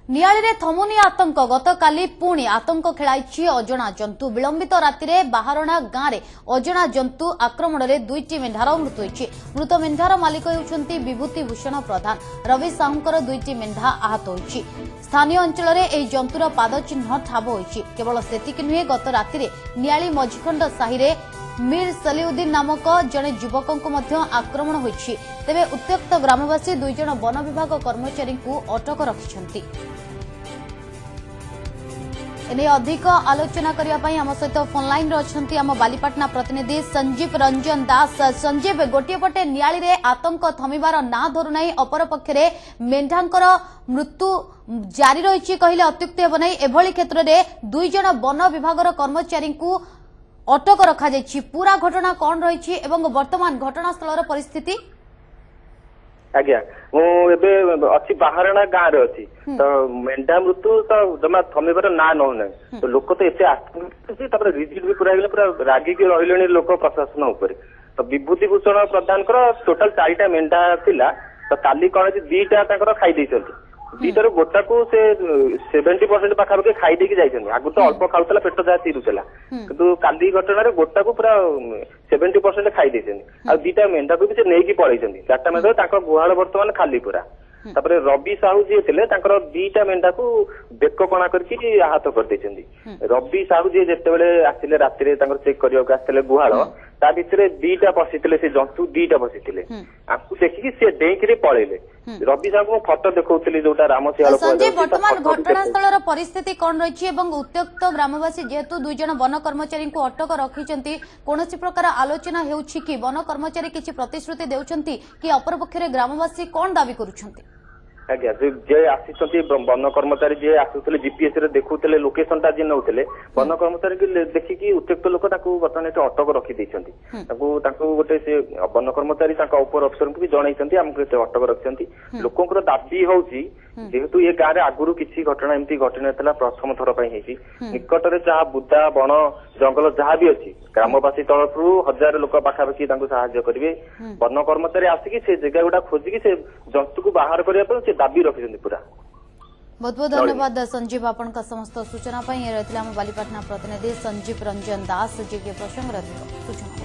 नियाळीरे थमुनी आतंक गतकाली पुणी आतंक खेलाई अजणा जंतु विलंबित राति बाहारणा गांव अजणा जंतु आक्रमण में दुईटी मेढार मृत्यु होईछि। मृत मेढार मालिक होउछन्ति विभूति भूषण प्रधान। रवि साहुंकर दुईटी मेढा आहत होईछि। स्थानीय अंचल में एही जंतुर पाद चिन्ह ठाब होईछि। केवल सेतिकि नुहे गत राति नियाळी मझिखंड साहिरे मीर सलिउद्दीन नामक जड़े युवक आक्रमण होईछि। तेबे उत्त्यक्त ग्रामवासी दुई जण वन विभाग कर्मचारी को अटक रखिछन्ति। एने अधिक आलोचना करने आम सहित फोन लाइन अच्छा आम बालीपाटना प्रतिनिधि संजीव रंजन दास। संजीव, गोटे पटे नियाळी आतंक थमिबार ना धरुना, अपर पक्षरे मेढांकर मृत्यु जारी रही कहले अत्युक्ति हेब नहीं। एभली क्षेत्र में दुई जण वन विभाग कर्मचारी को अटक रखा जायछि। पूरा घटना कौन रही एवं वर्तमान घटनास्थल परिस्थिति? आज्ञा मुझे अच्छी बाहरणा गाँव रे अच्छी तो मेढा मृत्यु तो जमा थमेबार ना ना तो लोक तो एत आतंकित रिजिट भी पूरा रागिकी रही लोक प्रशासन उपर। तो विभूति भूषण प्रधान टोटाल 4टा मेढा थिला तो काली कौन दीटा खाई दीटार गोटा को से 70% पाखापाखि खाई देकी जाइछन। आगु तो अल्प खाउतला पेट जहा तीरुतला किंतु काली घटना गोटा को पूरा 70% खाई देछन। आ दीटा मेंढा को भी से नेकी पळैछन। 4टा मेंढा ताको गुहाळ वर्तमान खाली पूरा। तापरे रवि साहू जी थिले तांकर 2टा मेंढा को बेक कणा करके आहत कर देछन। रवि साहू जी जेतेबेले आसिले राति रे तांकर चेक करियो के आसिले गुहाळ ता भितरे 2टा पसिथिले से जंतु 2टा पसिथिले। आपको देखि से डेंकरे पळेले। रवि साहू को फोटो देखौतली जोटा रामसियाल को। संजय, वर्तमान घटनास्थल परिस्थिति कौन रही एवं उत्त्यक्त ग्रामवासी जेहेतु दुई जण वन कर्मचारी को अटक रखिछन्ति कोनोसी प्रकार आलोचना हेउछि कि वन कर्मचारी किछि प्रतिश्रुति देउछन्ति कि अपर पक्षरे ग्रामवासी कौन दाबी करूछन्ति? आज्ञा जे आसी वन कर्मचारी जे आसुले जीपीएस रे देखुले लोकेशन टा जे नउतले वन कर्मचारी के देखिकी उत्त्यक्त लोक बर्तमान अटक रखी गोटे से वन कर्मचारी उपर अफसर को भी जनइछन्ति हमको अटक रखिछन्ति। लोकंकर दाबी होउछि जेहेतु ये गाँव आगुरी किसी घटना एमती घटी ना प्रथम थर निकट में जहाँ बुदा बण जंगल जहाँ भी अच्छी ग्रामवासी तरफ 1000 लोक पाखापाखि साहाय्य करेंगे। वन कर्मचारी आसिकी से जगह गुड़ा खोजिकी से जंतु को बाहर करने से दाबी रखिछन्ति पूरा। बहुत बहुत धन्यवाद संजीव आपण समस्त सूचना रही बालीपाटना प्रतिनिधि संजीव रंजन दास जी के प्रसंग सूचना।